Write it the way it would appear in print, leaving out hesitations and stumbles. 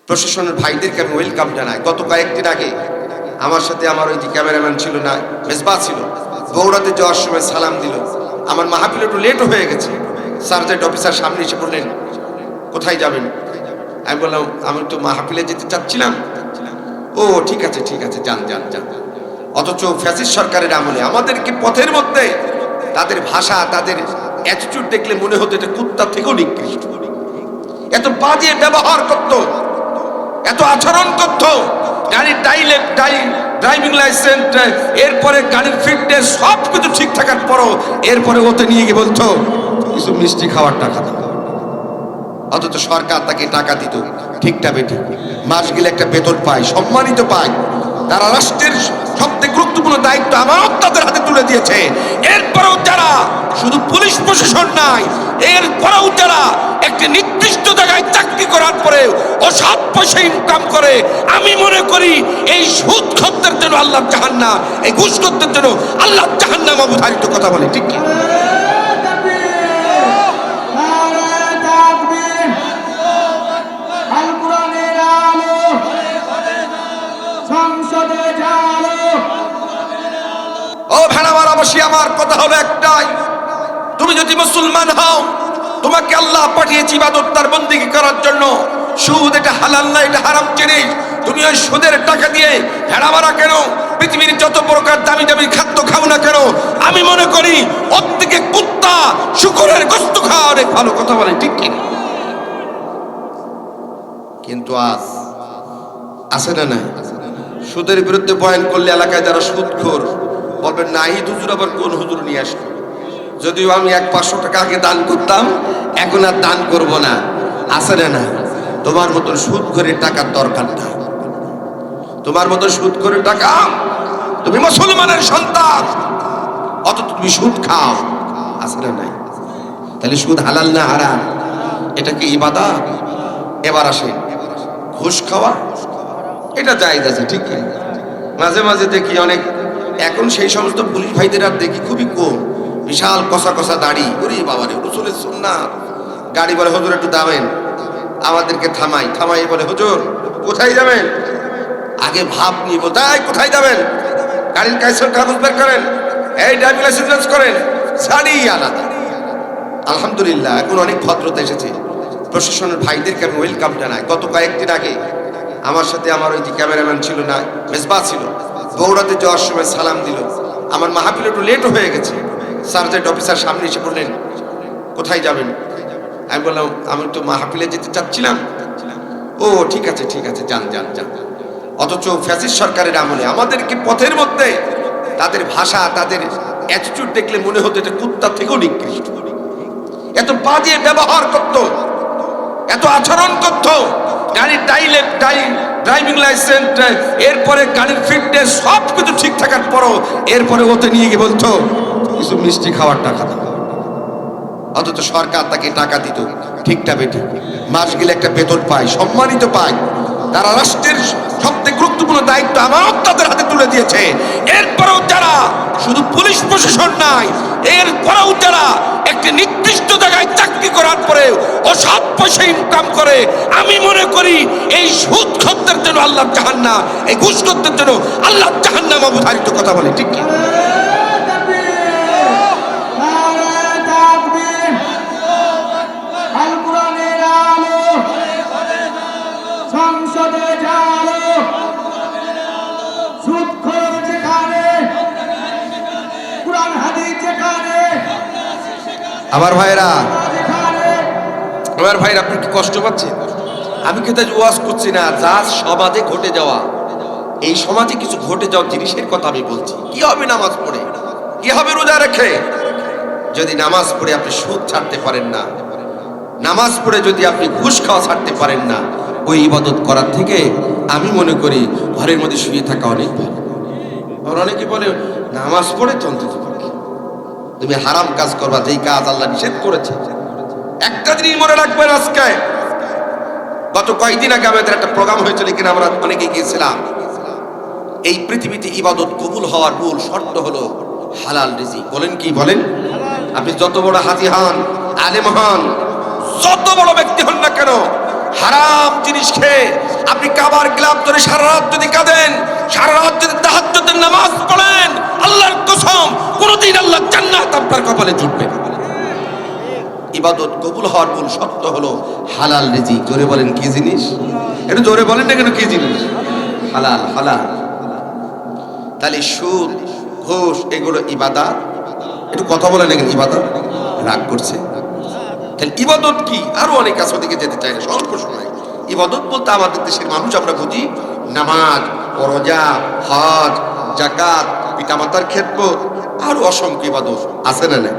প্রশাসনের ভাইদেরকে আমি ওয়েলকাম জানাই। গত কয়েকদিন আগে আমার সাথে আমার ওই যে ক্যামেরাম্যান ছিল না, মেজবা ছিল, বগুড়াতে যাওয়ার সময় সালাম দিল। আমার মাহফিল একটু লেটও হয়ে গেছে। সার্জেন্ট অফিসার সামনে এসে বললেন, কোথায় যাবেন? আমি বললাম, আমি তো মাহফিলে যেতে চাচ্ছিলাম। ও ঠিক আছে ঠিক আছে, যান যান যান। অথচ ফ্যাসিস্ট সরকারের আমলে আমাদেরকে পথের মধ্যে তাদের ভাষা, তাদের অ্যাটিটিউড দেখলে মনে হতো এটা কুত্তার থেকেও নিকৃষ্ট। এত বাজে ব্যবহার করত, এত আচরণ করত। গাড়ির ড্রাইভিং লাইসেন্স, এরপরে গাড়ির ফিটনেস সব কিছু ঠিক থাকার পরও এরপরে ওতে নিয়ে গিয়ে বলতো কিছু মিষ্টি খাওয়ার টাকা দাও। অথচ সরকার তাকে টাকা দিত ঠিকটা বেঠিক, মাস গেলে একটা বেতন পায়, সম্মানিত পায়। তারা রাষ্ট্রের সবথেকে গুরুত্বপূর্ণ দায়িত্ব আমানত তাদের হাতে তুলে দিয়েছে। এরপরেও যারা শুধু পুলিশ প্রশাসন নাই, এরপরেও যারা একটি নির্দিষ্ট জায়গায় চাকরি করার পরে অসৎ পয়সা ইনকাম করে, আমি মনে করি এই সুদ খদ্দের জন্য আল্লাহ জাহান্নাম, এই ঘুষ খদ্দের জন্য আল্লাহ জাহান্নাম অবধারিত। কথা বলে ঠিক কি? ও ভেড়ামারাবাসী, আমার কথা হলো একটাই, তুমি যদি মুসলমান হও, তোমাকে আল্লাহ পাঠিয়েছে ইবাদত তার বন্দেগী করার জন্য। সুদ এটা হালাল না, এটা হারাম জিনিস। তুমি ওই সুদের টাকা দিয়ে ভেড়া মারা কেন, পৃথিবীর যত প্রকার দামি দামি খাদ্য খাও না কেন, আমি মনে করি ওর থেকে কুত্তা শুকরের গোশত খাওয়া অনেক ভালো। কথা বলে ঠিক কি? কিন্তু আজ আছে না নাই? সুদের বিরুদ্ধে বয়ান করলে এলাকায় যারা সুদখোর বলবেন, নাহিদ হুজুর আবার কোন হুজুর নিয়ে আসলো? যদিও আমি 100-500 টাকা আগে দান করতাম, এখন আর দান করব না। আছে না না? তোমার মতন সুদখোরের টাকার দরকার না। তোমার মতন সুদখোরের টাকা, তুমি মুসলমানের সন্তান, অত তুমি সুদ খাও। আছে না নাই? তাহলে সুদ হালাল না হারাম? এটা কি ইবাদত? এবার আসে ঘুষ খাওয়া, এটা জায়েজ আছে ঠিক কি? মাঝে মাঝে দেখি অনেক, এখন সেই সমস্ত পুলিশ ভাইদের আর দেখি খুবই কম, বিশাল কষা কষা দাড়ি, ওরে বাবা রে, রাসূলের সুন্নাত। গাড়ি বলে, হুজুর একটু দামেন, আমাদেরকে থামাই বলে, হুজুর কোথায় যাবেন? আগে ভাব নিয়ে বলতে, কোথায় যাবেন? গাড়ির কাগজ বের করেন, এই ড্রাইভিং লাইসেন্স করেন, সারি আলাদা। আলহামদুলিল্লাহ এখন অনেক ভদ্রতা এসেছে। প্রশাসনের ভাইদেরকে আমি ওয়েলকাম জানাই। গত কয়েকদিন আগে আমার সাথে আমার ওই যে ক্যামেরাম্যান ছিল না, মেজবা ছিল, বগুড়াতে যাওয়ার সময় সালাম দিল। আমার মাহফিল একটু লেটও হয়ে গেছে। সার্জেন্ট অফিসার সামনে এসে বললেন, কোথায় যাবেন? আমি বললাম, আমি তো মাহফিলে যেতে চাচ্ছিলাম। ও ঠিক আছে ঠিক আছে, যান যান যান। অথচ ফ্যাসিস্ট সরকারের আমলে আমাদেরকে পথের মধ্যে তাদের ভাষা, তাদের অ্যাটিটিউড দেখলে মনে হতো এটা কুত্তার থেকেও নিকৃষ্ট। এত বাজে ব্যবহার করত, এত আচরণ করত। গাড়ির ড্রাইভিং লাইসেন্স, এরপরে গাড়ির ফিটনেস সব কিছু ঠিক থাকার পরও এরপরে ওতে নিয়ে গিয়ে বলতো কিছু মিষ্টি খাওয়ার টাকা দাও। অথচ সরকার তাকে টাকা দিত ঠিকটা বেঠিক, মাস গেলে একটা বেতন পায়, সম্মানিত পায়। তারা রাষ্ট্রের সবথেকে গুরুত্বপূর্ণ দায়িত্ব আমানত তাদের হাতে তুলে দিয়েছে। এরপরেও যারা শুধু পুলিশ প্রশাসন নাই, এরপরেও যারা একটি নির্দিষ্ট জায়গায় চাকরি করার পরে অসৎ পয়সা ইনকাম করে, আমি মনে করি এই সুদ খদ্দের জন্য আল্লাহ জাহান্নাম, এই ঘুষ খদ্দের জন্য আল্লাহ জাহান্নাম অবধারিত। কথা বলে ঠিক কি? আমার ভাইরা, আপনি কি কষ্ট পাচ্ছেন? আমি কিন্তু ওয়াজ করছি না, যা সমাজে ঘটে যাওয়া, এই সমাজে কিছু ঘটে যাওয়া জিনিসের কথা আমি বলছি। কি হবে নামাজ পড়ে, কি হবে রোজা রেখে, যদি নামাজ পড়ে আপনি সুদ ছাড়তে পারেন না, নামাজ পড়ে যদি আপনি ঘুষ খাওয়া ছাড়তে পারেন না, ওই ইবাদত করার থেকে আমি মনে করি ঘরের মধ্যে শুয়ে থাকা অনেক ভালো। আর অনেকে বলে, নামাজ পড়ে তো অন্তত তুমি হারাম কাজ করবা, যেই কাজ আল্লাহ নিষেধ করেছে। একটা জিনিস মনে রাখবেন, আজকে গত কয়েকদিন আগে আমাদের একটা প্রোগ্রাম হয়েছিল, কিনা আমরা অনেকে গিয়েছিলাম। এই পৃথিবীতে ইবাদত কবুল হওয়ার মূল শর্ত হলো হালাল রিজিক। বলেন কি বলেন? আপনি যত বড় হাজি হন, আলেম হন, যত বড় ব্যক্তি হন না কেন, হারাম জিনিস খেয়ে আপনি কাবার গ্লাভ ধরে সারা রাত যদি কাঁদেন, সারা রাত যদি তাহাজ্জুদের নামাজ পড়েন, আল্লাহর কসম কোনদিন আল্লাহ জান্নাত আপনার কপালে জুটবে না। ইবাদত কবুল হওয়ার মূল শর্ত হলো হালাল রিজিক। জোরে বলেন কি জিনিস? একটু জোরে বলেন না কেন, কি জিনিস? হালাল। হালাল। তাহলে সুদ, ঘুষ এগুলো ইবাদত। একটু কথা বলেন না কেন, ইবাদত? রাগ করছে। তাহলে ইবাদত কি? আরো অনেক আছে, ওদিকে যেতে চাই না, স্বল্প সময়। ইবাদত বলতে আমাদের দেশের মানুষ আমরা বুঝি নামাজ, রোজা, হজ, যাকাত, পিতামাতার খেদমত, আরো অসংখ্য ইবাদত আছে না?